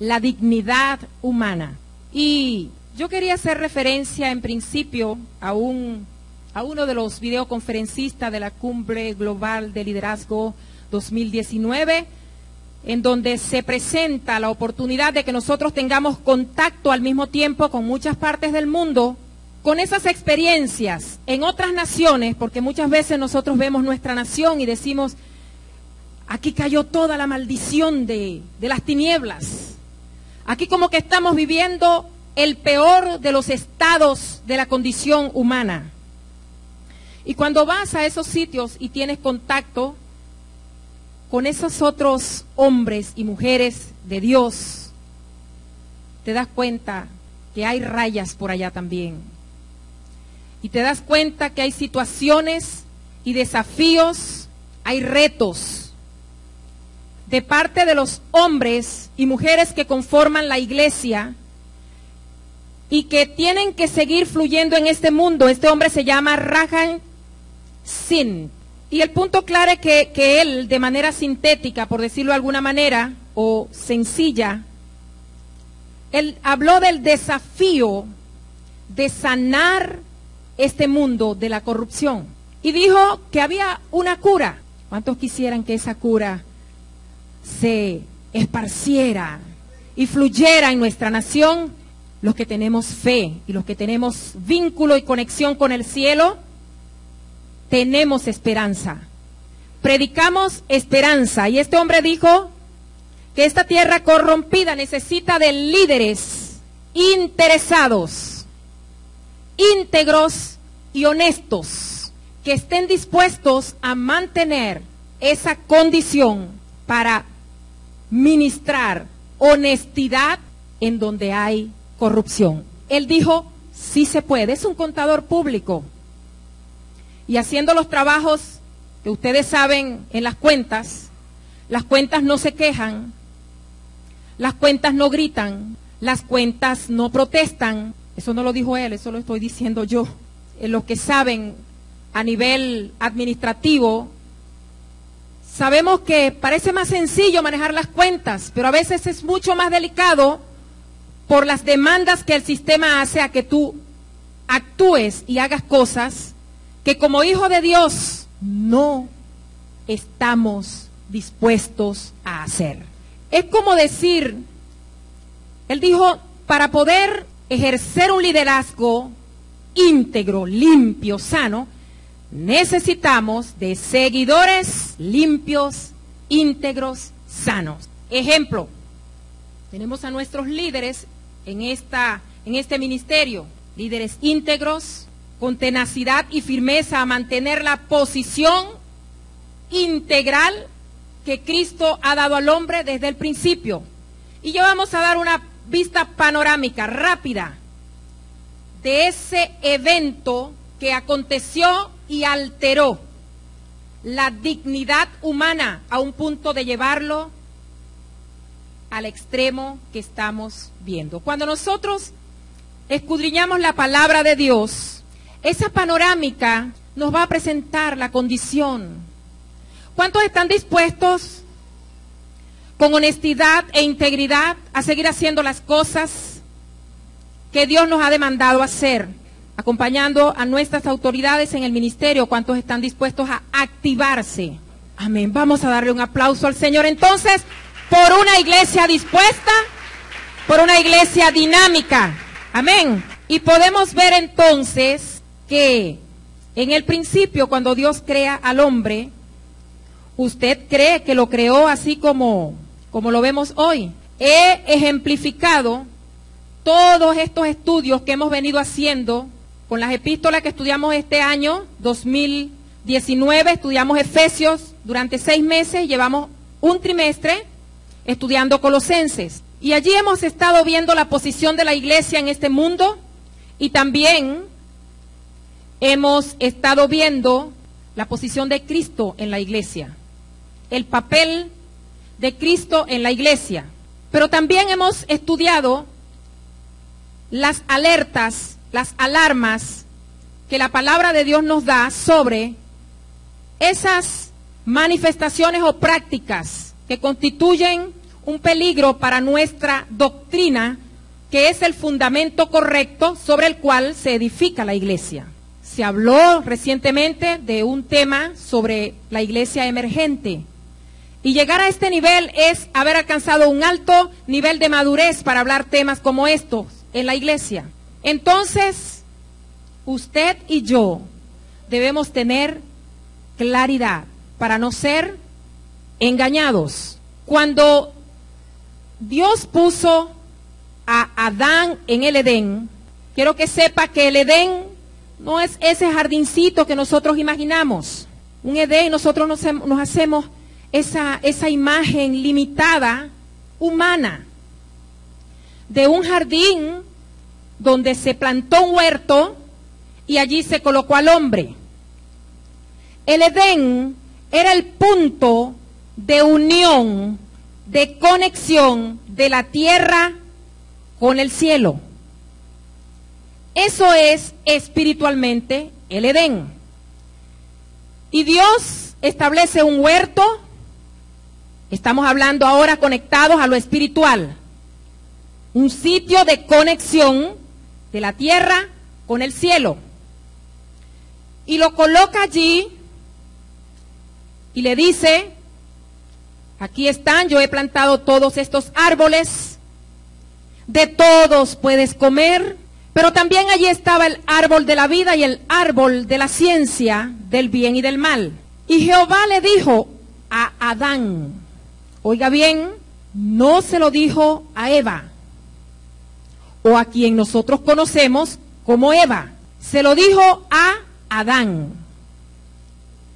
la dignidad humana. Y yo quería hacer referencia en principio a uno de los videoconferencistas de la Cumbre Global de Liderazgo 2019, en donde se presenta la oportunidad de que nosotros tengamos contacto al mismo tiempo con muchas partes del mundo, con esas experiencias en otras naciones, porque muchas veces nosotros vemos nuestra nación y decimos, aquí cayó toda la maldición de las tinieblas. Aquí como que estamos viviendo el peor de los estados de la condición humana. Y cuando vas a esos sitios y tienes contacto con esos otros hombres y mujeres de Dios, te das cuenta que hay rayas por allá también. Y te das cuenta que hay situaciones y desafíos, hay retos de parte de los hombres y mujeres que conforman la iglesia y que tienen que seguir fluyendo en este mundo. Este hombre se llama Rajan Singh. Y el punto claro es que él, de manera sintética, por decirlo de alguna manera, o sencilla, él habló del desafío de sanar este mundo de la corrupción. Y dijo que había una cura. ¿Cuántos quisieran que esa cura se esparciera y fluyera en nuestra nación? Los que tenemos fe y los que tenemos vínculo y conexión con el cielo, tenemos esperanza. Predicamos esperanza. Y este hombre dijo que esta tierra corrompida necesita de líderes interesados, íntegros y honestos, que estén dispuestos a mantener esa condición para ministrar honestidad en donde hay corrupción. Él dijo, sí se puede, es un contador público. Y haciendo los trabajos que ustedes saben en las cuentas no se quejan, las cuentas no gritan, las cuentas no protestan. Eso no lo dijo él, eso lo estoy diciendo yo. Los que saben a nivel administrativo, sabemos que parece más sencillo manejar las cuentas, pero a veces es mucho más delicado por las demandas que el sistema hace a que tú actúes y hagas cosas que como hijo de Dios no estamos dispuestos a hacer. Es como decir, él dijo, para poder ejercer un liderazgo íntegro, limpio, sano, necesitamos de seguidores limpios, íntegros, sanos. Ejemplo, tenemos a nuestros líderes en este ministerio, líderes íntegros, con tenacidad y firmeza a mantener la posición integral que Cristo ha dado al hombre desde el principio. Y ya vamos a dar una vista panorámica rápida de ese evento que aconteció y alteró la dignidad humana a un punto de llevarlo al extremo que estamos viendo. Cuando nosotros escudriñamos la palabra de Dios, esa panorámica nos va a presentar la condición. ¿Cuántos están dispuestos con honestidad e integridad a seguir haciendo las cosas que Dios nos ha demandado hacer, acompañando a nuestras autoridades en el ministerio? ¿Cuántos están dispuestos a activarse? Amén. Vamos a darle un aplauso al Señor entonces por una iglesia dispuesta, por una iglesia dinámica. Amén. Y podemos ver entonces que en el principio, cuando Dios crea al hombre, ¿usted cree que lo creó así como lo vemos hoy? He ejemplificado todos estos estudios que hemos venido haciendo con las epístolas que estudiamos este año, 2019, estudiamos Efesios durante 6 meses, llevamos un trimestre estudiando Colosenses. Y allí hemos estado viendo la posición de la iglesia en este mundo y también hemos estado viendo la posición de Cristo en la iglesia, el papel de Cristo en la iglesia. Pero también hemos estudiado las alertas, las alarmas que la palabra de Dios nos da sobre esas manifestaciones o prácticas que constituyen un peligro para nuestra doctrina, que es el fundamento correcto sobre el cual se edifica la iglesia. Se habló recientemente de un tema sobre la iglesia emergente. Y llegar a este nivel es haber alcanzado un alto nivel de madurez para hablar temas como estos en la iglesia. Entonces, usted y yo debemos tener claridad para no ser engañados. Cuando Dios puso a Adán en el Edén, quiero que sepa que el Edén no es ese jardincito que nosotros imaginamos. Un Edén, nosotros nos hacemos esa imagen limitada, humana, de un jardín donde se plantó un huerto y allí se colocó al hombre. El Edén era el punto de unión, de conexión de la tierra con el cielo. Eso es espiritualmente el Edén. Y Dios establece un huerto. Estamos hablando ahora conectados a lo espiritual. Un sitio de conexión de la tierra con el cielo. Y lo coloca allí y le dice: aquí están, yo he plantado todos estos árboles, de todos puedes comer, pero también allí estaba el árbol de la vida y el árbol de la ciencia del bien y del mal. Y Jehová le dijo a Adán, oiga bien, no se lo dijo a Eva, o a quien nosotros conocemos como Eva, se lo dijo a Adán: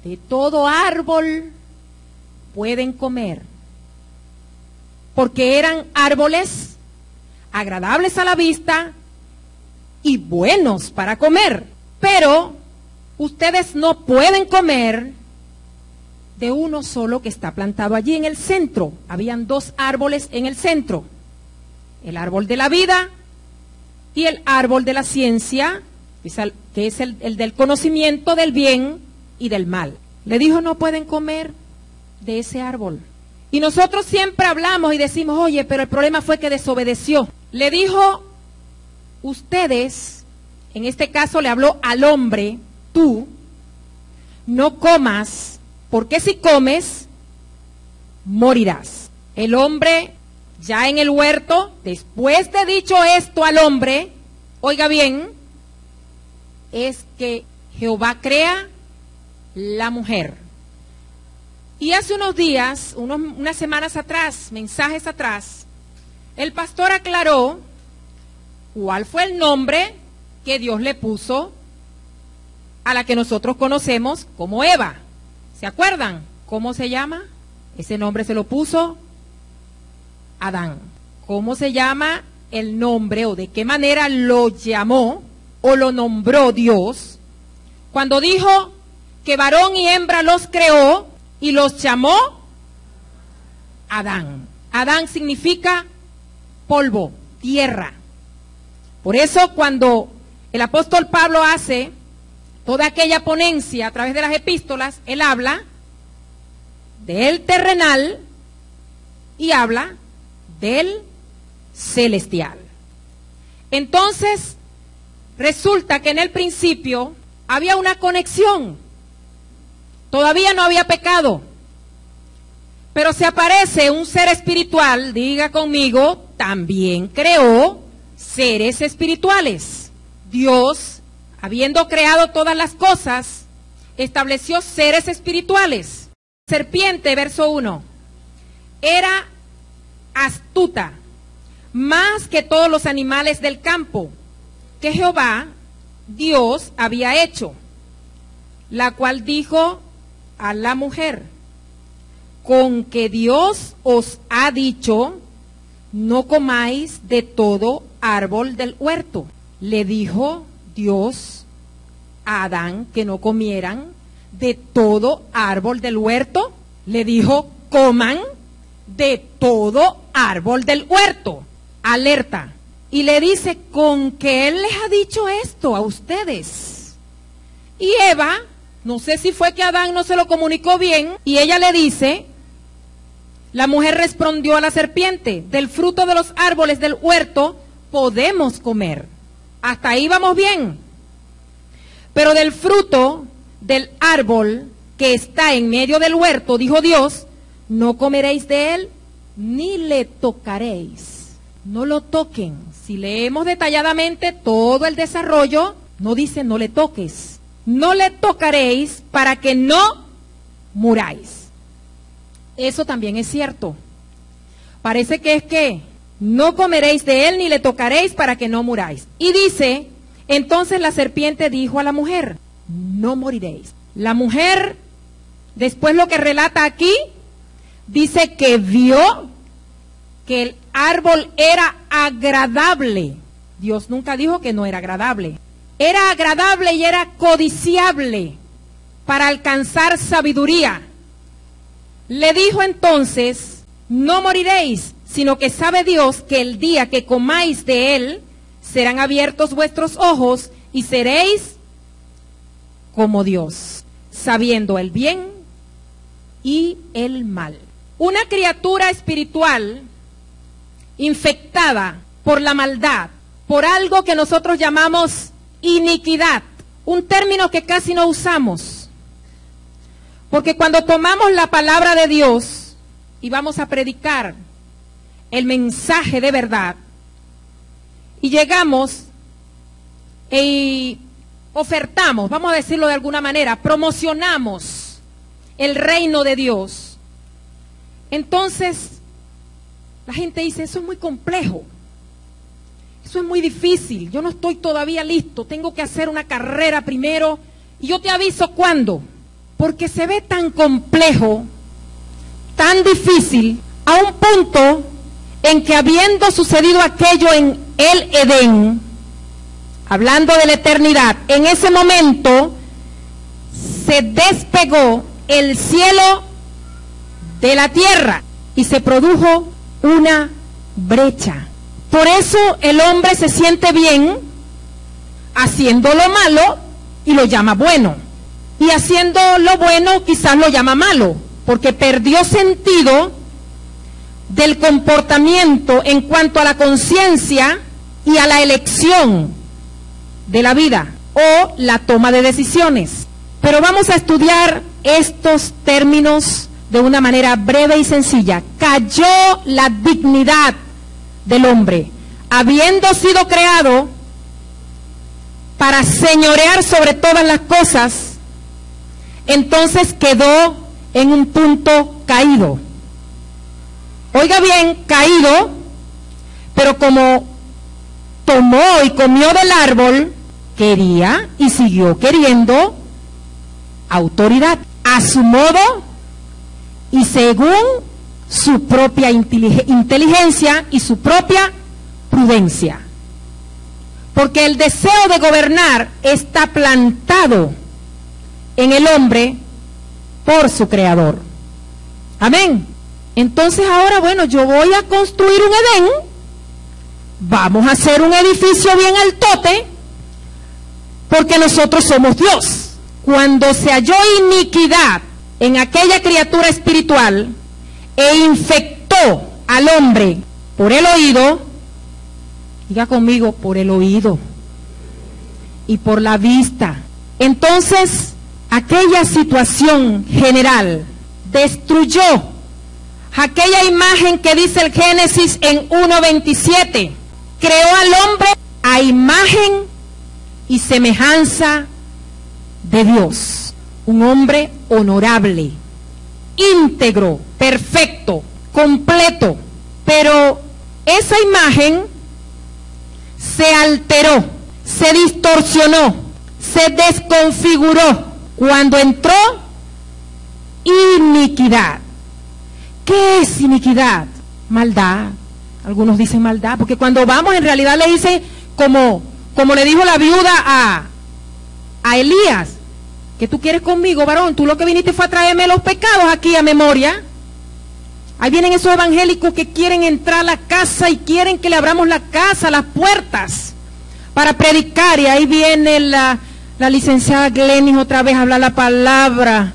de todo árbol pueden comer, porque eran árboles agradables a la vista y buenos para comer, pero ustedes no pueden comer de uno solo que está plantado allí en el centro. Habían dos árboles en el centro, el árbol de la vida y el árbol de la ciencia, que es el del conocimiento del bien y del mal. Le dijo: no pueden comer de ese árbol. Y nosotros siempre hablamos y decimos: oye, pero el problema fue que desobedeció. Le dijo: ustedes, en este caso le habló al hombre, tú no comas, porque si comes, morirás. El hombre, ya en el huerto, después de dicho esto al hombre, oiga bien, es que Jehová crea la mujer. Y hace unos días, unas semanas atrás, mensajes atrás, el pastor aclaró cuál fue el nombre que Dios le puso a la que nosotros conocemos como Eva. ¿Se acuerdan cómo se llama? Ese nombre se lo puso Adán. ¿Cómo se llama el nombre o de qué manera lo llamó o lo nombró Dios cuando dijo que varón y hembra los creó y los llamó Adán? Adán significa polvo, tierra. Por eso cuando el apóstol Pablo hace toda aquella ponencia a través de las epístolas, él habla del terrenal y habla del celestial. Entonces, resulta que en el principio había una conexión. Todavía no había pecado. Pero se aparece un ser espiritual, diga conmigo, también creó seres espirituales. Dios, habiendo creado todas las cosas, estableció seres espirituales. Serpiente, verso 1, era astuta, más que todos los animales del campo, que Jehová, Dios, había hecho, la cual dijo a la mujer: con que Dios os ha dicho, no comáis de todo árbol del huerto. Le dijo Dios a Adán que no comieran de todo árbol del huerto. Le dijo: coman de todo árbol del huerto. Alerta. Y le dice: con que Él les ha dicho esto a ustedes. Y Eva, no sé si fue que Adán no se lo comunicó bien, y ella le dice: La mujer respondió a la serpiente: del fruto de los árboles del huerto podemos comer. Hasta ahí vamos bien. Pero del fruto del árbol que está en medio del huerto, dijo Dios, no comeréis de él, ni le tocaréis. No lo toquen. Si leemos detalladamente todo el desarrollo, no dice no le toques. No le tocaréis para que no muráis. Eso también es cierto. Parece que es que no comeréis de él ni le tocaréis para que no muráis. Y dice, entonces la serpiente dijo a la mujer, no moriréis. La mujer, después lo que relata aquí, dice que vio que el árbol era agradable. Dios nunca dijo que no era agradable. Era agradable y era codiciable para alcanzar sabiduría. Le dijo entonces, no moriréis, sino que sabe Dios que el día que comáis de él, serán abiertos vuestros ojos y seréis como Dios, sabiendo el bien y el mal. Una criatura espiritual infectada por la maldad, por algo que nosotros llamamos iniquidad, un término que casi no usamos, porque cuando tomamos la palabra de Dios y vamos a predicar el mensaje de verdad, y llegamos y ofertamos, vamos a decirlo de alguna manera, promocionamos el reino de Dios, entonces la gente dice, eso es muy complejo, eso es muy difícil, yo no estoy todavía listo, tengo que hacer una carrera primero, y yo te aviso cuándo, porque se ve tan complejo, tan difícil, a un punto en que habiendo sucedido aquello en el Edén, hablando de la eternidad, en ese momento se despegó el cielo de la tierra y se produjo una brecha. Por eso el hombre se siente bien haciendo lo malo y lo llama bueno, y haciendo lo bueno quizás lo llama malo, porque perdió sentido del comportamiento en cuanto a la conciencia y a la elección de la vida o la toma de decisiones. Pero vamos a estudiar estos términos de una manera breve y sencilla. Cayó la dignidad del hombre, habiendo sido creado para señorear sobre todas las cosas, entonces quedó en un punto caído. Oiga bien, caído, pero como tomó y comió del árbol, quería y siguió queriendo autoridad, a su modo y según su propia inteligencia y su propia prudencia. Porque el deseo de gobernar está plantado en el hombre por su creador. Amén. Entonces ahora, bueno, yo voy a construir un Edén, vamos a hacer un edificio bien altote, porque nosotros somos Dios. Cuando se halló iniquidad en aquella criatura espiritual e infectó al hombre por el oído, diga conmigo, por el oído y por la vista, entonces aquella situación general destruyó aquella imagen que dice el Génesis en 1:27, creó al hombre a imagen y semejanza de Dios, un hombre honorable, íntegro, perfecto, completo, pero esa imagen se alteró, se distorsionó, se desconfiguró cuando entró iniquidad. ¿Qué es iniquidad? Maldad. Algunos dicen maldad, porque cuando vamos en realidad le dice, como le dijo la viuda a Elías, que tú quieres conmigo, varón, tú lo que viniste fue a traerme los pecados aquí a memoria. Ahí vienen esos evangélicos que quieren entrar a la casa y quieren que le abramos la casa, las puertas, para predicar, y ahí viene la licenciada Glenis otra vez a hablar la palabra.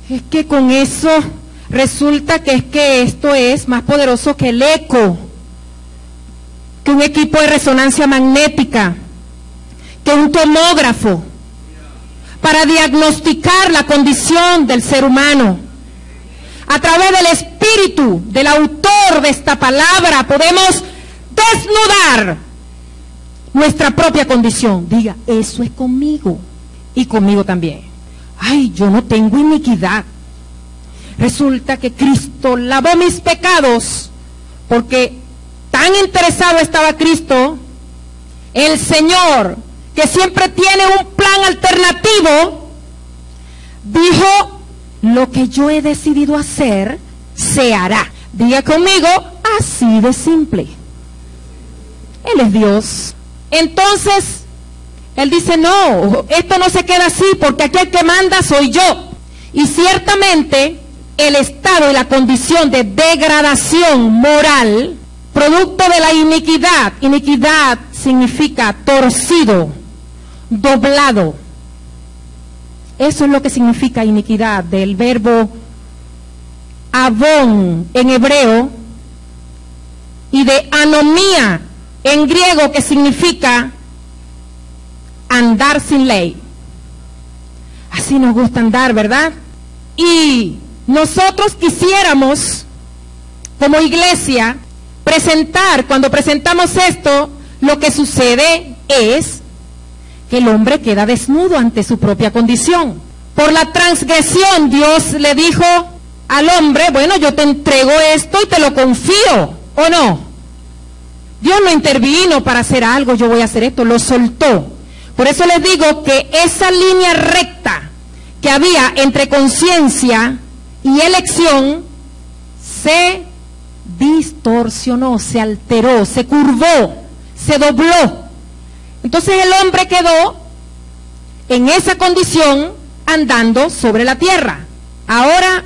Es que con eso Resulta que es que esto es más poderoso que el eco, que un equipo de resonancia magnética, que un tomógrafo, para diagnosticar la condición del ser humano. A través del espíritu del autor de esta palabra podemos desnudar nuestra propia condición. Diga, eso es conmigo y conmigo también. Ay, yo no tengo iniquidad. Resulta que Cristo lavó mis pecados, porque tan interesado estaba Cristo, el Señor, que siempre tiene un plan alternativo, dijo, lo que yo he decidido hacer, se hará. Diga conmigo, así de simple. Él es Dios. Entonces, Él dice, no, esto no se queda así, porque aquí el que manda soy yo. Y ciertamente, el estado y la condición de degradación moral, producto de la iniquidad. Iniquidad significa torcido, doblado. Eso es lo que significa iniquidad, del verbo avón en hebreo y de anomía en griego, que significa andar sin ley. Así nos gusta andar, ¿verdad? Y nosotros quisiéramos, como iglesia, presentar, cuando presentamos esto, lo que sucede es que el hombre queda desnudo ante su propia condición. Por la transgresión, Dios le dijo al hombre, bueno, yo te entrego esto y te lo confío, ¿o no? Dios no intervino para hacer algo, yo voy a hacer esto, lo soltó. Por eso les digo que esa línea recta que había entre conciencia y elección se distorsionó, se alteró, se curvó, se dobló. Entonces el hombre quedó en esa condición andando sobre la tierra. Ahora,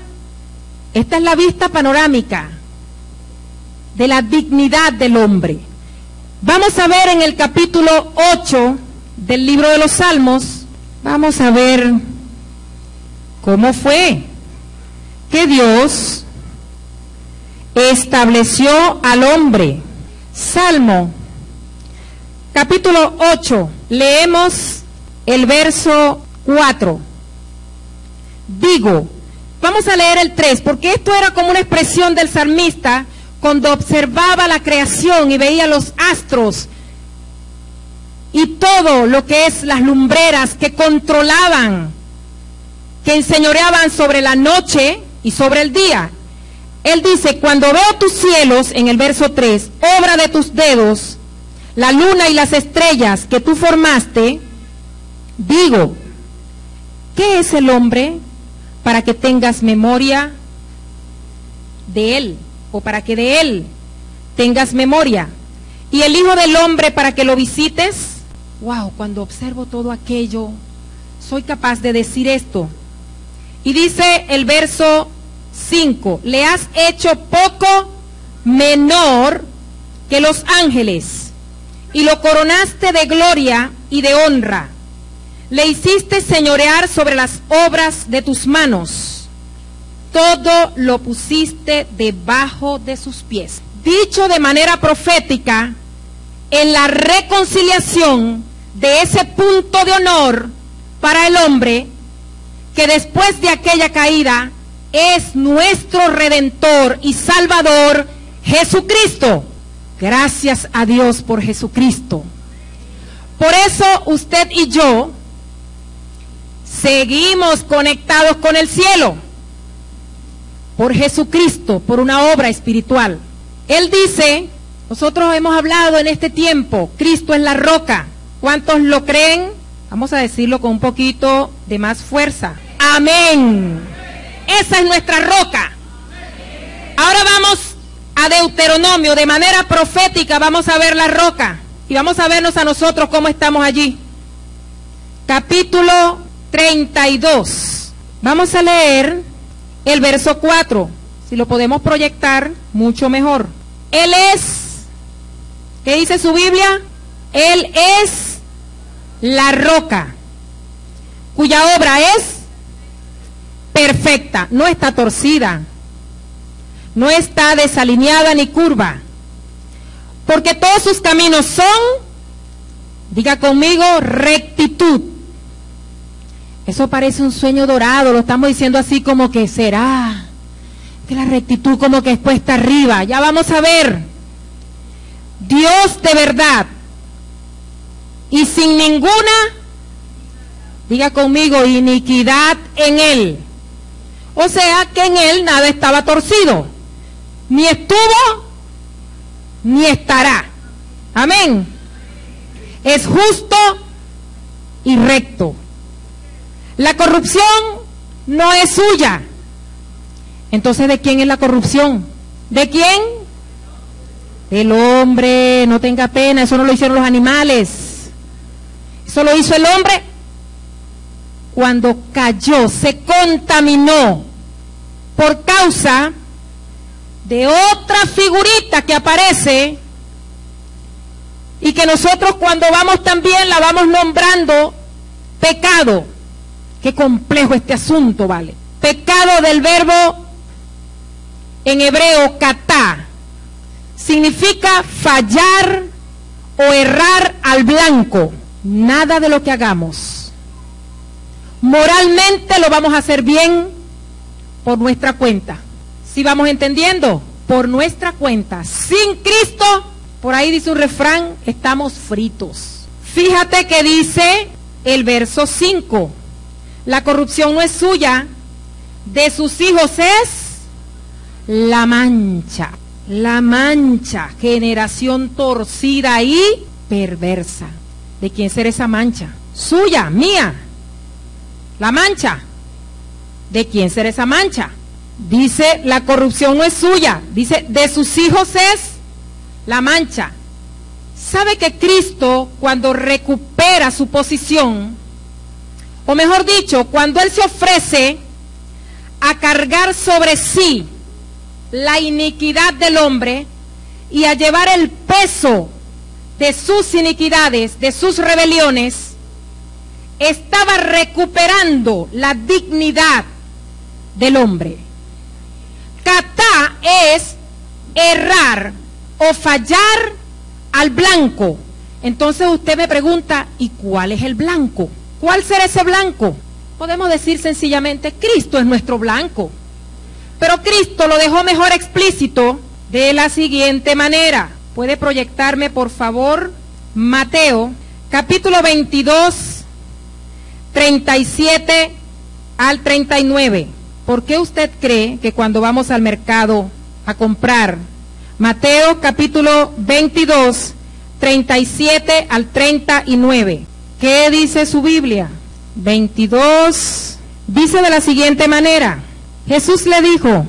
esta es la vista panorámica de la dignidad del hombre. Vamos a ver en el capítulo 8 del libro de los Salmos, vamos a ver cómo fue que Dios estableció al hombre. Salmo, capítulo 8, leemos el verso 4. Digo, vamos a leer el 3, porque esto era como una expresión del salmista cuando observaba la creación y veía los astros y todo lo que es las lumbreras que controlaban, que enseñoreaban sobre la noche y sobre el día. Él dice, cuando veo tus cielos, en el verso 3, obra de tus dedos, la luna y las estrellas que tú formaste, digo, ¿qué es el hombre para que tengas memoria de él? O para que de él tengas memoria. Y el Hijo del Hombre para que lo visites. Wow, cuando observo todo aquello, soy capaz de decir esto. Y dice el verso 5, le has hecho poco menor que los ángeles, y lo coronaste de gloria y de honra. Le hiciste señorear sobre las obras de tus manos. Todo lo pusiste debajo de sus pies. Dicho de manera profética, en la reconciliación de ese punto de honor para el hombre, que después de aquella caída es nuestro Redentor y Salvador, Jesucristo. Gracias a Dios por Jesucristo. Por eso usted y yo seguimos conectados con el cielo. Por Jesucristo, por una obra espiritual. Él dice, nosotros hemos hablado en este tiempo, Cristo es la roca. ¿Cuántos lo creen? Vamos a decirlo con un poquito de más fuerza. Amén. Esa es nuestra roca. Ahora vamos a Deuteronomio, de manera profética vamos a ver la roca. Y vamos a vernos a nosotros cómo estamos allí. Capítulo 32. Vamos a leer el verso 4, si lo podemos proyectar, mucho mejor. Él es, ¿qué dice su Biblia? Él es la roca, cuya obra es perfecta, no está torcida, no está desalineada ni curva, porque todos sus caminos son, diga conmigo, rectitud. Eso parece un sueño dorado, lo estamos diciendo así como que será que la rectitud como que es puesta arriba. Ya vamos a ver. Dios de verdad y sin ninguna, diga conmigo, iniquidad en Él. O sea que en Él nada estaba torcido, ni estuvo, ni estará. Amén. Es justo y recto. La corrupción no es suya. Entonces, ¿de quién es la corrupción? ¿De quién? Del hombre. No tenga pena, eso no lo hicieron los animales. Eso lo hizo el hombre cuando cayó, se contaminó por causa de otra figurita que aparece y que nosotros cuando vamos también la vamos nombrando pecado. Qué complejo este asunto, ¿vale? Pecado del verbo en hebreo katá, significa fallar o errar al blanco. Nada de lo que hagamos moralmente lo vamos a hacer bien por nuestra cuenta. ¿Sí vamos entendiendo? Por nuestra cuenta. Sin Cristo, por ahí dice un refrán, estamos fritos. Fíjate que dice el verso 5. La corrupción no es suya, de sus hijos es la mancha. La mancha, generación torcida y perversa. ¿De quién será esa mancha? Suya, mía. La mancha. ¿De quién será esa mancha? Dice, la corrupción no es suya. Dice, de sus hijos es la mancha. ¿Sabe que Cristo, cuando recupera su posición, o mejor dicho, cuando Él se ofrece a cargar sobre sí la iniquidad del hombre y a llevar el peso de sus iniquidades, de sus rebeliones, estaba recuperando la dignidad del hombre? Katá es errar o fallar al blanco. Entonces usted me pregunta, ¿y cuál es el blanco? ¿Cuál será ese blanco? Podemos decir sencillamente, Cristo es nuestro blanco. Pero Cristo lo dejó mejor explícito de la siguiente manera. ¿Puede proyectarme, por favor, Mateo, capítulo 22, 37 al 39? ¿Por qué usted cree que cuando vamos al mercado a comprar, Mateo capítulo 22, 37 al 39, ¿qué dice su Biblia? 22, dice de la siguiente manera: Jesús le dijo,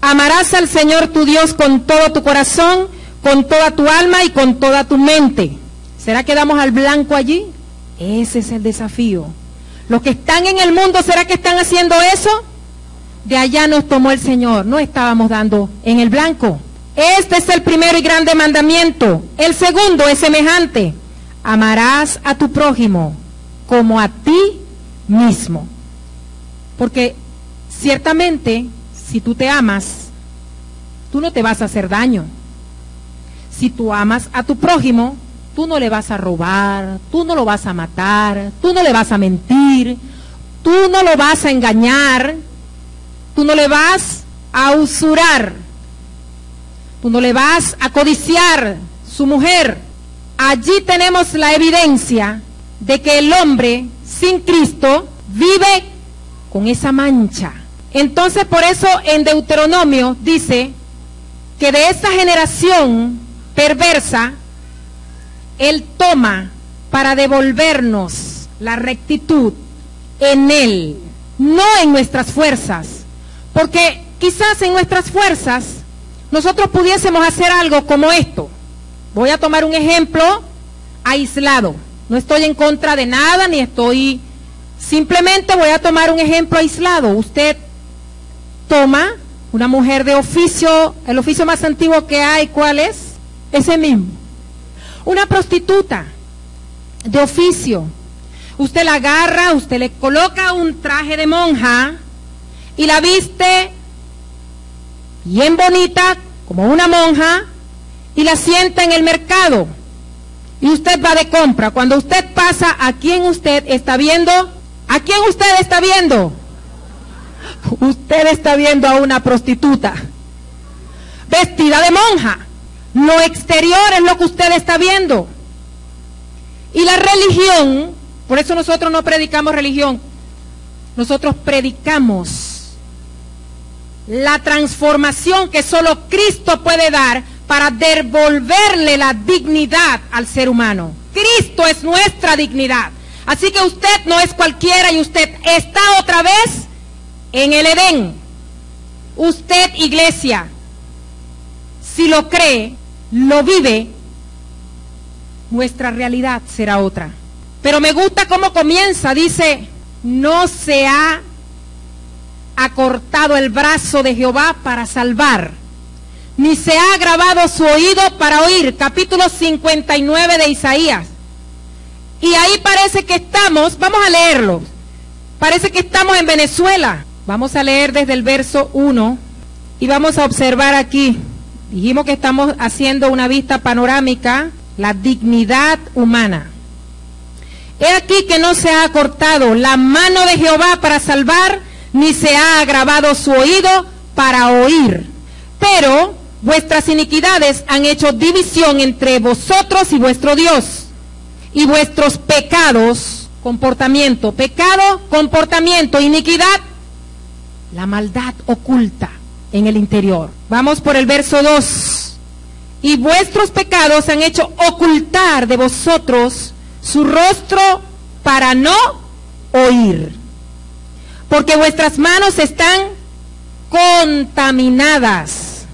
amarás al Señor tu Dios con todo tu corazón, con toda tu alma y con toda tu mente. ¿Será que damos al blanco allí? Ese es el desafío. Los que están en el mundo, ¿será que están haciendo eso? De allá nos tomó el Señor, no estábamos dando en el blanco. Este es el primero y grande mandamiento. El segundo es semejante: amarás a tu prójimo como a ti mismo. Porque ciertamente, si tú te amas, tú no te vas a hacer daño. Si tú amas a tu prójimo, tú no le vas a robar, tú no lo vas a matar, tú no le vas a mentir, tú no lo vas a engañar, tú no le vas a usurar, tú no le vas a codiciar su mujer. Allí tenemos la evidencia de que el hombre sin Cristo vive con esa mancha. Entonces, por eso en Deuteronomio dice que de esa generación perversa, Él toma para devolvernos la rectitud en Él, no en nuestras fuerzas. Porque quizás en nuestras fuerzas nosotros pudiésemos hacer algo como esto. Voy a tomar un ejemplo aislado. No estoy en contra de nada, ni estoy... Simplemente voy a tomar un ejemplo aislado. Usted toma una mujer de oficio, el oficio más antiguo que hay, ¿cuál es? Ese mismo. Una prostituta de oficio. Usted la agarra, usted le coloca un traje de monja y la viste bien bonita, como una monja, y la sienta en el mercado. Y usted va de compra. Cuando usted pasa, ¿a quién usted está viendo? ¿A quién usted está viendo? Usted está viendo a una prostituta, vestida de monja. Lo exterior es lo que usted está viendo. Y la religión, por eso nosotros no predicamos religión, nosotros predicamos la transformación que solo Cristo puede dar para devolverle la dignidad al ser humano. Cristo es nuestra dignidad. Así que usted no es cualquiera y usted está otra vez en el Edén. Usted, iglesia, si lo cree, lo vive, nuestra realidad será otra. Pero me gusta cómo comienza, dice, no se ha acortado el brazo de Jehová para salvar, ni se ha agravado su oído para oír. Capítulo 59 de Isaías. Y ahí parece que estamos, vamos a leerlo, parece que estamos en Venezuela. Vamos a leer desde el verso 1 y vamos a observar aquí. Dijimos que estamos haciendo una vista panorámica, la dignidad humana. He aquí que no se ha acortado la mano de Jehová para salvar, ni se ha agravado su oído para oír. Pero vuestras iniquidades han hecho división entre vosotros y vuestro Dios. Y vuestros pecados, comportamiento, pecado, comportamiento, iniquidad, la maldad oculta en el interior. Vamos por el verso 2. Y vuestros pecados han hecho ocultar de vosotros su rostro para no oír. Porque vuestras manos están contaminadas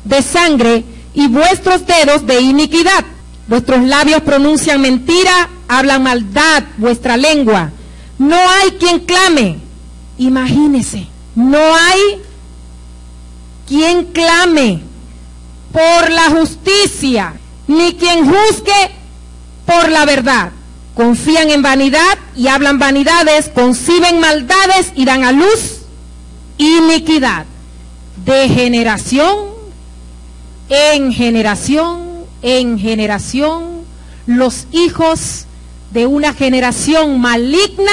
de sangre y vuestros dedos de iniquidad. Vuestros labios pronuncian mentira, hablan maldad, vuestra lengua. No hay quien clame. Imagínese, no hay quien clame por la justicia, ni quien juzgue por la verdad. Confían en vanidad y hablan vanidades, conciben maldades y dan a luz iniquidad. De generación en generación en generación, los hijos de una generación maligna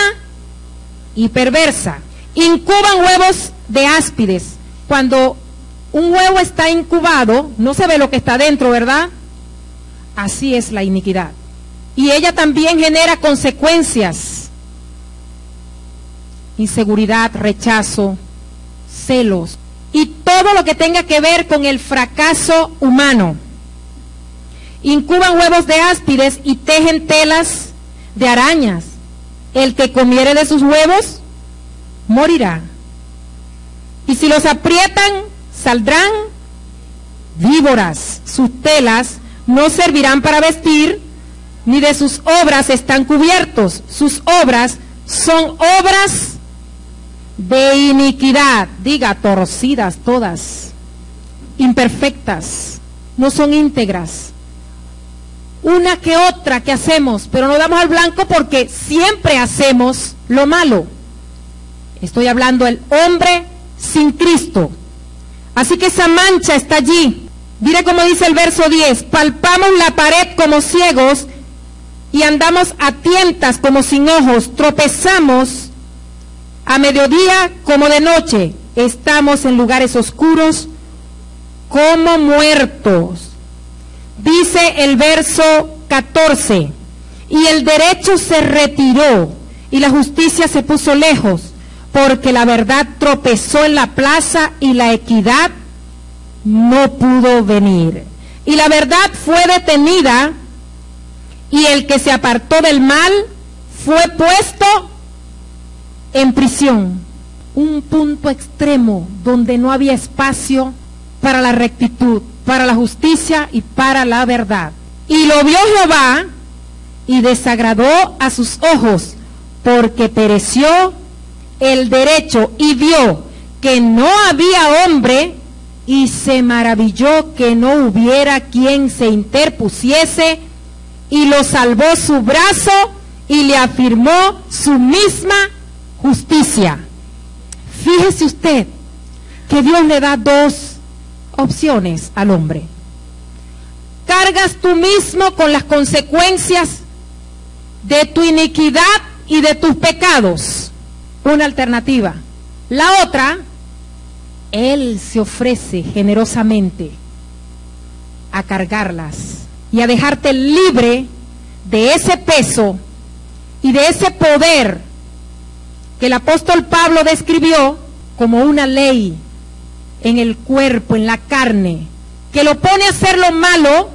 y perversa incuban huevos de áspides. Cuando un huevo está incubado, no se ve lo que está dentro, ¿verdad? Así es la iniquidad. Y ella también genera consecuencias: inseguridad, rechazo, celos y todo lo que tenga que ver con el fracaso humano. Incuban huevos de áspides y tejen telas de arañas. El que comiere de sus huevos morirá. Y si los aprietan, saldrán víboras. Sus telas no servirán para vestir, ni de sus obras están cubiertos. Sus obras son obras de iniquidad. Diga, torcidas todas, imperfectas, no son íntegras. Una que otra que hacemos, pero no damos al blanco porque siempre hacemos lo malo. Estoy hablando del hombre sin Cristo. Así que esa mancha está allí. Mire cómo dice el verso 10: palpamos la pared como ciegos y andamos a tientas como sin ojos, tropezamos a mediodía como de noche, estamos en lugares oscuros como muertos. Dice el verso 14: y el derecho se retiró y la justicia se puso lejos, porque la verdad tropezó en la plaza y la equidad no pudo venir. Y la verdad fue detenida y el que se apartó del mal fue puesto en prisión. Un punto extremo donde no había espacio para la rectitud, para la justicia y para la verdad. Y lo vio Jehová y desagradó a sus ojos, porque pereció el derecho, y vio que no había hombre, y se maravilló que no hubiera quien se interpusiese, y lo salvó su brazo y le afirmó su misma justicia. Fíjese usted que Dios le da dos opciones al hombre. Cargas tú mismo con las consecuencias de tu iniquidad y de tus pecados. Una alternativa. La otra, Él se ofrece generosamente a cargarlas y a dejarte libre de ese peso y de ese poder que el apóstol Pablo describió como una ley en el cuerpo, en la carne, que lo pone a hacer lo malo,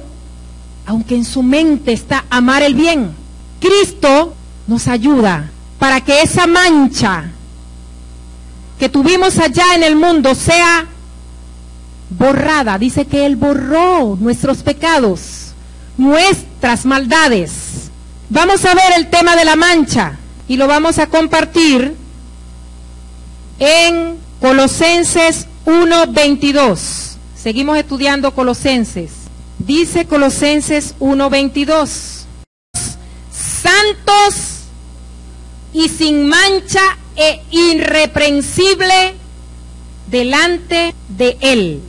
aunque en su mente está amar el bien. Cristo nos ayuda para que esa mancha que tuvimos allá en el mundo sea borrada. Dice que Él borró nuestros pecados, nuestras maldades. Vamos a ver el tema de la mancha y lo vamos a compartir en Colosenses 1:22. Seguimos estudiando Colosenses. Dice Colosenses 1:22: santos y sin mancha e irreprensible delante de Él.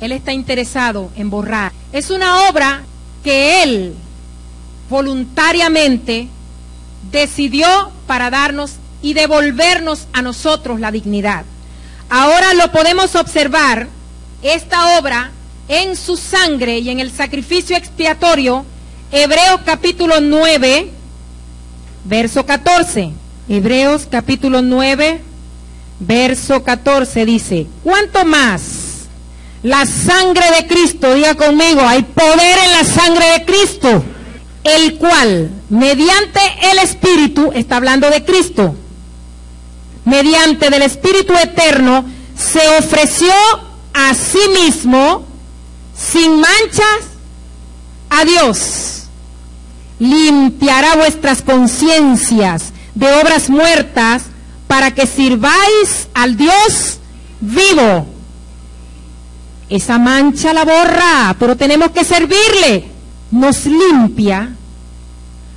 Él está interesado en borrar. Es una obra que Él voluntariamente decidió para darnos y devolvernos a nosotros la dignidad. Ahora lo podemos observar, esta obra, en su sangre y en el sacrificio expiatorio. Hebreos capítulo 9, verso 14. Hebreos capítulo 9, verso 14 dice: ¿cuánto más la sangre de Cristo? Diga conmigo, hay poder en la sangre de Cristo, el cual, mediante el Espíritu, está hablando de Cristo, mediante del Espíritu eterno, se ofreció a sí mismo, sin manchas, a Dios. Limpiará vuestras conciencias de obras muertas, para que sirváis al Dios vivo. Esa mancha la borra, pero tenemos que servirle. Nos limpia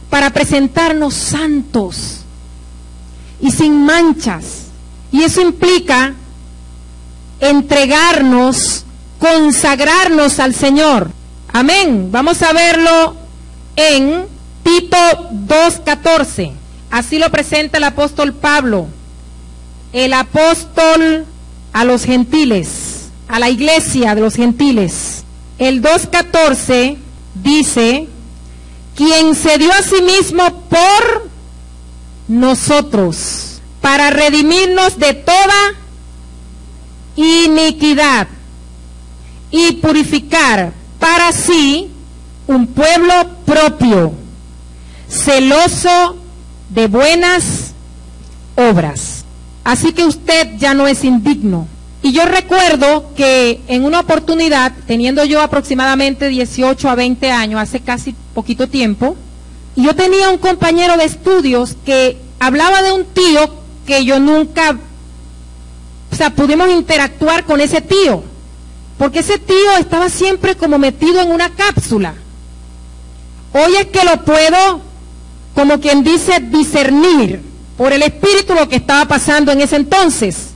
para presentarnos santos y sin manchas. Y eso implica entregarnos, consagrarnos al Señor. Amén. Vamos a verlo en Tito 2:14. Así lo presenta el apóstol Pablo, el apóstol a los gentiles, a la iglesia de los gentiles. El 2:14 dice: quien se dio a sí mismo por nosotros, para redimirnos de toda iniquidad y purificar para sí un pueblo propio, celoso de buenas obras. Así que usted ya no es indigno. Y yo recuerdo que en una oportunidad, teniendo yo aproximadamente 18 a 20 años, hace casi poquito tiempo, y yo tenía un compañero de estudios que hablaba de un tío que yo nunca, pudimos interactuar con ese tío, porque ese tío estaba siempre como metido en una cápsula. Hoy es que lo puedo, como quien dice, discernir por el Espíritu lo que estaba pasando en ese entonces.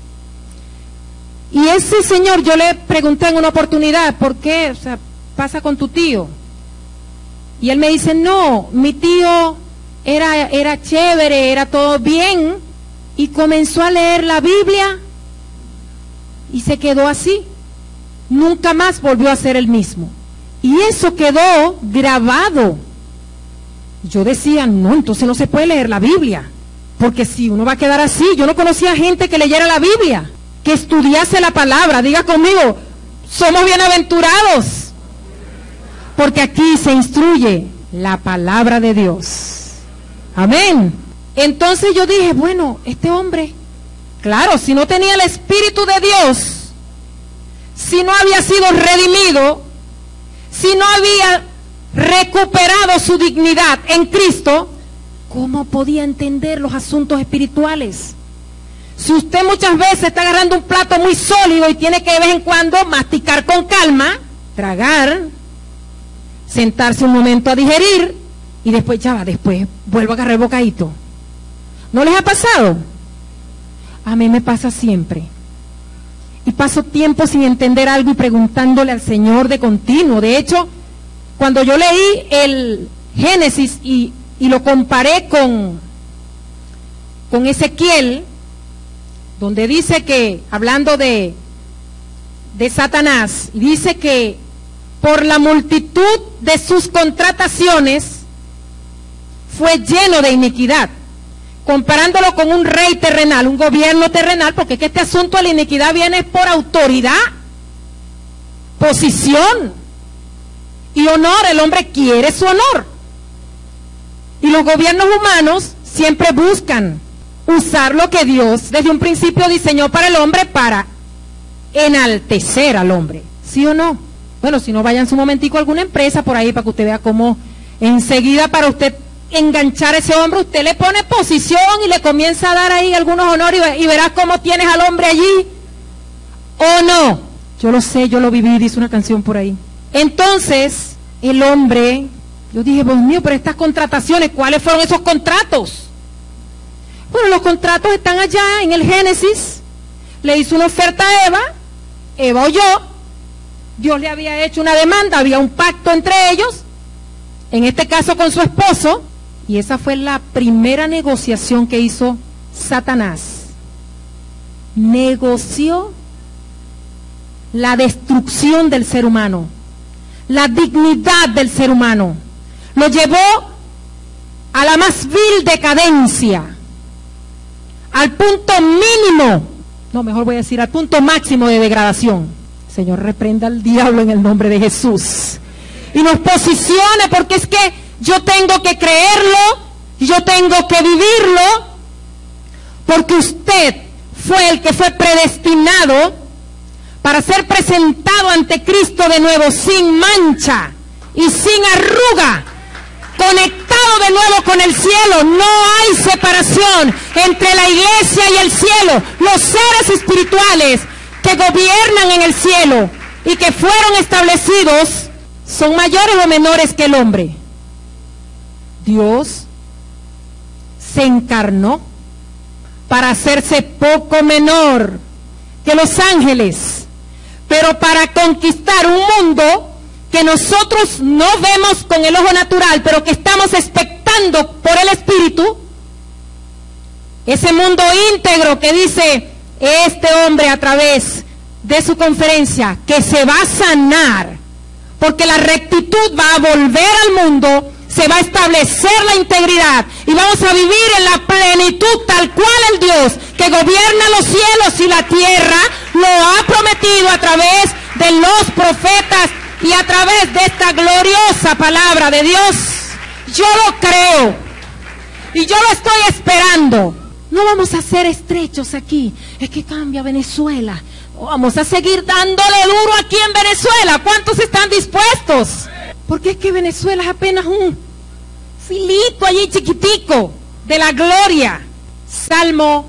Y ese señor, yo le pregunté en una oportunidad, ¿por qué pasa con tu tío? Y él me dice: no, mi tío era chévere, era todo bien, y comenzó a leer la Biblia y se quedó así. Nunca más volvió a ser el mismo. Y eso quedó grabado. Yo decía: no, entonces no se puede leer la Biblia, porque si uno va a quedar así. Yo no conocía gente que leyera la Biblia, que estudiase la palabra. Diga conmigo, somos bienaventurados, porque aquí se instruye la palabra de Dios. Amén. Entonces yo dije: bueno, este hombre, claro, si no tenía el Espíritu de Dios, si no había sido redimido, si no había recuperado su dignidad en Cristo, ¿cómo podía entender los asuntos espirituales? Si usted muchas veces está agarrando un plato muy sólido y tiene que de vez en cuando masticar con calma, tragar, sentarse un momento a digerir y después después vuelvo a agarrar el bocadito. ¿No les ha pasado? A mí me pasa siempre. y paso tiempo sin entender algo y preguntándole al Señor de continuo. De hecho, cuando yo leí el Génesis y lo comparé con Ezequiel, donde dice que, hablando de Satanás, dice que por la multitud de sus contrataciones fue lleno de iniquidad, comparándolo con un rey terrenal, un gobierno terrenal, porque es que este asunto de la iniquidad viene por autoridad, posición y honor. El hombre quiere su honor, y los gobiernos humanos siempre buscan usar lo que Dios desde un principio diseñó para el hombre, para enaltecer al hombre, ¿sí o no? Bueno, si no, vaya en su momentico a alguna empresa por ahí para que usted vea cómo enseguida, para usted enganchar a ese hombre, usted le pone posición y le comienza a dar ahí algunos honores, y verás cómo tienes al hombre allí, ¿o no? Yo lo sé, yo lo viví, dice una canción por ahí. Entonces, el hombre, yo dije, Dios mío, pero estas contrataciones, ¿cuáles fueron esos contratos? Bueno, los contratos están allá en el Génesis. Le hizo una oferta a Eva oyó, Dios le había hecho una demanda, había un pacto entre ellos, en este caso con su esposo, y esa fue la primera negociación que hizo Satanás. Negoció la destrucción del ser humano, la dignidad del ser humano, lo llevó a la más vil decadencia, al punto mínimo, no, mejor voy a decir al punto máximo de degradación. Señor, reprenda al diablo en el nombre de Jesús y nos posicione, porque es que yo tengo que creerlo, yo tengo que vivirlo, porque usted fue el que fue predestinado para ser presentado ante Cristo de nuevo, sin mancha y sin arruga, conectado de nuevo con el cielo. No hay separación entre la iglesia y el cielo. Los seres espirituales que gobiernan en el cielo y que fueron establecidos son mayores o menores que el hombre. Dios se encarnó para hacerse poco menor que los ángeles, pero para conquistar un mundo que nosotros no vemos con el ojo natural, pero que estamos expectando por el Espíritu, ese mundo íntegro que dice este hombre a través de su conferencia, que se va a sanar, porque la rectitud va a volver al mundo, se va a establecer la integridad y vamos a vivir en la plenitud tal cual el Dios que gobierna los cielos y la tierra lo ha prometido a través de los profetas y a través de esta gloriosa palabra de Dios. Yo lo creo y yo lo estoy esperando. No vamos a ser estrechos aquí, es que cambia Venezuela. Vamos a seguir dándole duro aquí en Venezuela. ¿Cuántos están dispuestos? Porque es que Venezuela es apenas un filito allí chiquitico de la gloria. Salmo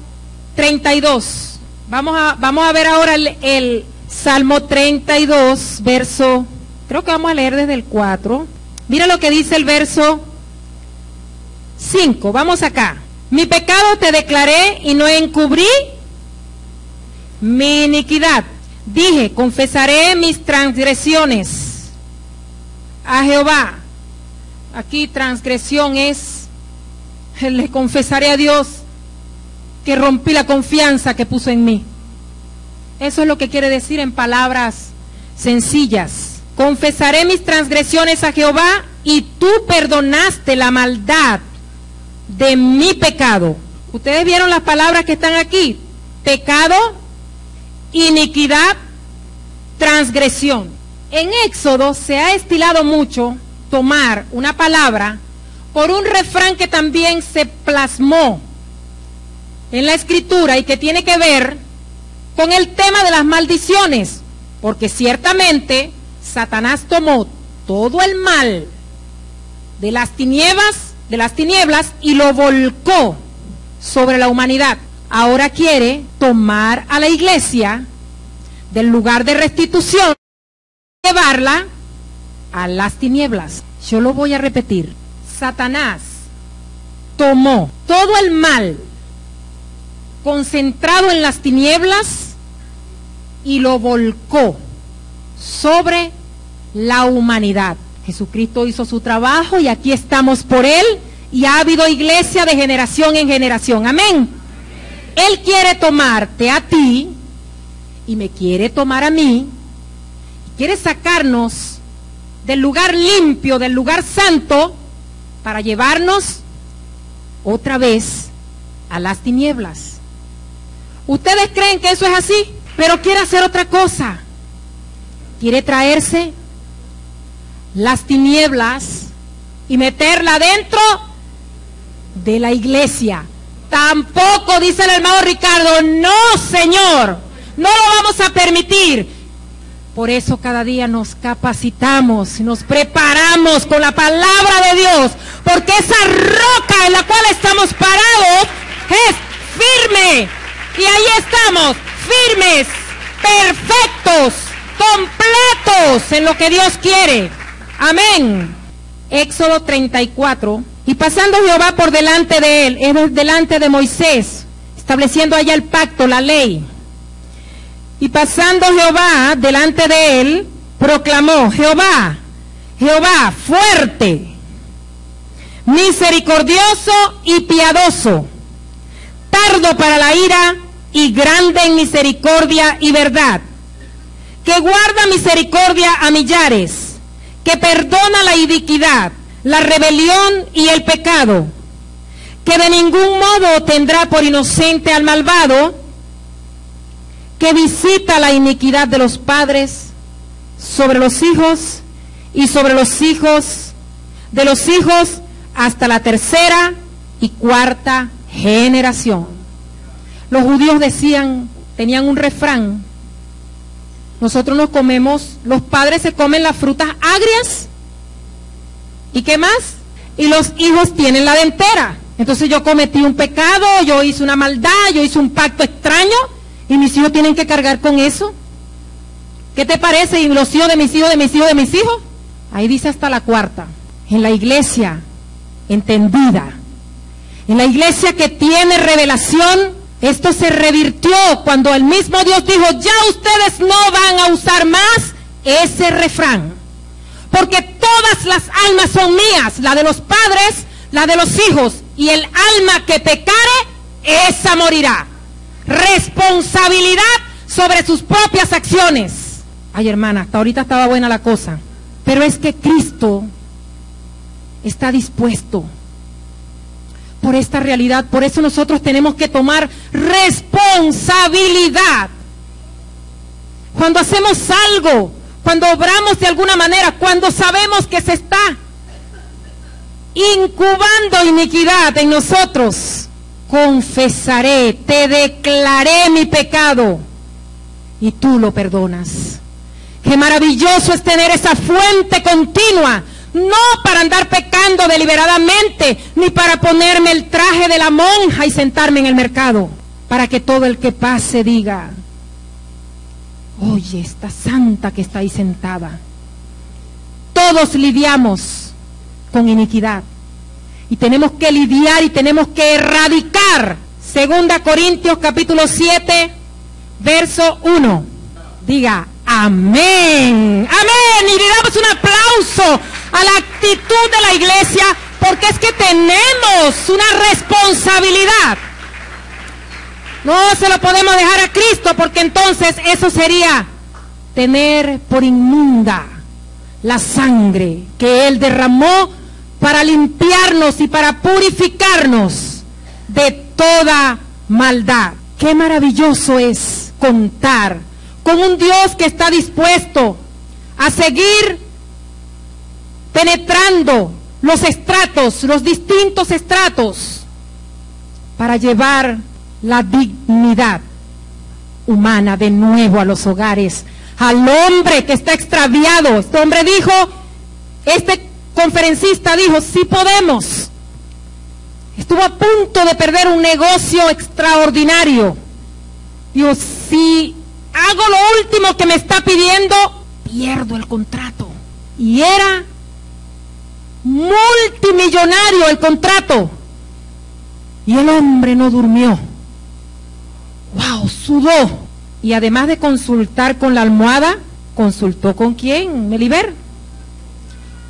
32. Vamos a ver ahora el Salmo 32, verso, creo que vamos a leer desde el 4. Mira lo que dice el verso 5. Vamos acá. Mi pecado te declaré y no encubrí mi iniquidad. Dije, confesaré mis transgresiones a Jehová. Aquí transgresión es, le confesaré a Dios que rompí la confianza que puso en mí. Eso es lo que quiere decir en palabras sencillas. Confesaré mis transgresiones a Jehová y tú perdonaste la maldad de mi pecado. Ustedes vieron las palabras que están aquí: pecado, iniquidad, transgresión. En Éxodo se ha estilado mucho tomar una palabra por un refrán que también se plasmó en la escritura y que tiene que ver con el tema de las maldiciones, porque ciertamente Satanás tomó todo el mal de las tinieblas y lo volcó sobre la humanidad. Ahora quiere tomar a la iglesia del lugar de restitución, llevarla a las tinieblas. Yo lo voy a repetir. Satanás tomó todo el mal concentrado en las tinieblas y lo volcó sobre la humanidad. Jesucristo hizo su trabajo y aquí estamos por Él, y ha habido iglesia de generación en generación. Amén. Él quiere tomarte a ti y me quiere tomar a mí, quiere sacarnos del lugar limpio, del lugar santo, para llevarnos otra vez a las tinieblas. ¿Ustedes creen que eso es así? Pero quiere hacer otra cosa. Quiere traerse las tinieblas y meterla dentro de la iglesia. Tampoco, dice el hermano Ricardo, no, Señor, no lo vamos a permitir. Por eso cada día nos capacitamos, nos preparamos con la palabra de Dios, porque esa roca en la cual estamos parados es firme, y ahí estamos, firmes, perfectos, completos en lo que Dios quiere. Amén. Éxodo 34. Y pasando Jehová por delante de él, es delante de Moisés, estableciendo allá el pacto, la ley. Y pasando Jehová delante de él, proclamó: Jehová, Jehová, fuerte, misericordioso y piadoso, tardo para la ira y grande en misericordia y verdad, que guarda misericordia a millares, que perdona la iniquidad, la rebelión y el pecado, que de ningún modo tendrá por inocente al malvado, que visita la iniquidad de los padres sobre los hijos y sobre los hijos de los hijos hasta la tercera y cuarta generación. Los judíos decían, tenían un refrán: nosotros nos comemos, los padres se comen las frutas agrias, ¿y qué más? Y los hijos tienen la dentera. Entonces yo cometí un pecado, yo hice una maldad, yo hice un pacto extraño, y mis hijos tienen que cargar con eso. ¿Qué te parece? Y los hijos de mis hijos, de mis hijos, de mis hijos. Ahí dice hasta la cuarta. En la iglesia entendida, en la iglesia que tiene revelación, esto se revirtió cuando el mismo Dios dijo: ya ustedes no van a usar más ese refrán, porque todas las almas son mías, la de los padres, la de los hijos, y el alma que pecare, esa morirá. Responsabilidad sobre sus propias acciones. Ay, hermana, hasta ahorita estaba buena la cosa, pero es que Cristo está dispuesto por esta realidad. Por eso nosotros tenemos que tomar responsabilidad. Cuando hacemos algo, cuando obramos de alguna manera, cuando sabemos que se está incubando iniquidad en nosotros, confesaré, te declaré mi pecado y tú lo perdonas. Qué maravilloso es tener esa fuente continua, no para andar pecando deliberadamente, ni para ponerme el traje de la monja y sentarme en el mercado, para que todo el que pase diga: oye, esta santa que está ahí sentada. Todos lidiamos con iniquidad, y tenemos que lidiar y tenemos que erradicar. 2 Corintios capítulo 7, verso 1. Diga amén, amén, y le damos un aplauso a la actitud de la iglesia, porque es que tenemos una responsabilidad. No se lo podemos dejar a Cristo, porque entonces eso sería tener por inmunda la sangre que Él derramó para limpiarnos y para purificarnos de toda maldad. Qué maravilloso es contar con un Dios que está dispuesto a seguir penetrando los estratos, los distintos estratos, para llevar la dignidad humana de nuevo a los hogares, al hombre que está extraviado. Este hombre dijo, este conferencista dijo: sí podemos. Estuvo a punto de perder un negocio extraordinario. Dijo: si hago lo último que me está pidiendo, pierdo el contrato. Y era multimillonario el contrato. Y el hombre no durmió. Wow, sudó Y además de consultar con la almohada, ¿consultó con quién, Meliber?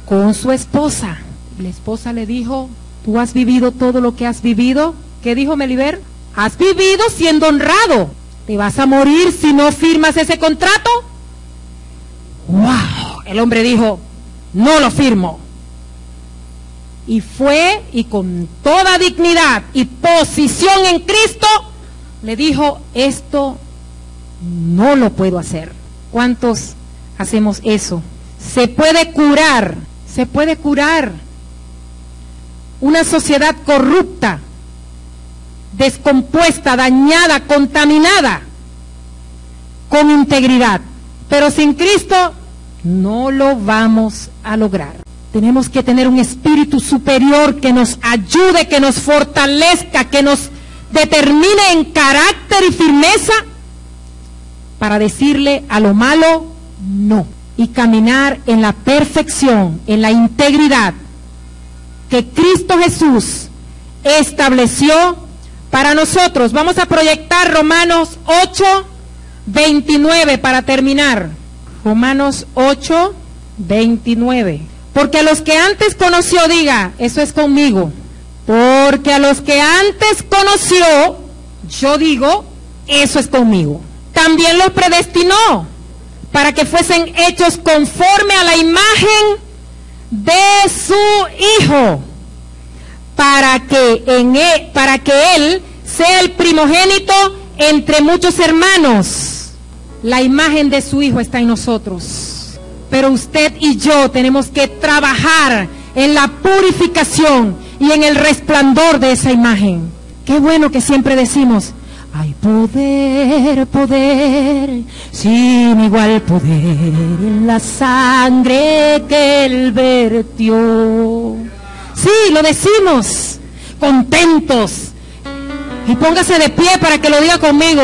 Con su esposa. La esposa le dijo, ¿tú has vivido todo lo que has vivido? ¿Qué dijo Meliber? Has vivido siendo honrado. ¿Te vas a morir si no firmas ese contrato? ¡Wow! El hombre dijo, no lo firmo. Y fue, y con toda dignidad y posición en Cristo, le dijo, esto no lo puedo hacer. ¿Cuántos hacemos eso? Se puede curar una sociedad corrupta, descompuesta, dañada, contaminada, con integridad. Pero sin Cristo no lo vamos a lograr. Tenemos que tener un espíritu superior que nos ayude, que nos fortalezca, que nos determine en carácter y firmeza para decirle a lo malo no y caminar en la perfección, en la integridad que Cristo Jesús estableció para nosotros. Vamos a proyectar Romanos 8:29 para terminar. Romanos 8:29. Porque a los que antes conoció, diga, eso es conmigo. Porque a los que antes conoció, yo digo, eso es conmigo. También los predestinó para que fuesen hechos conforme a la imagen de su Hijo, para que Él sea el primogénito entre muchos hermanos. La imagen de su Hijo está en nosotros, pero usted y yo tenemos que trabajar en la purificación y en el resplandor de esa imagen. Qué bueno que siempre decimos, hay poder, poder, sin igual poder en la sangre que Él vertió. Sí, lo decimos, contentos. Y póngase de pie para que lo diga conmigo.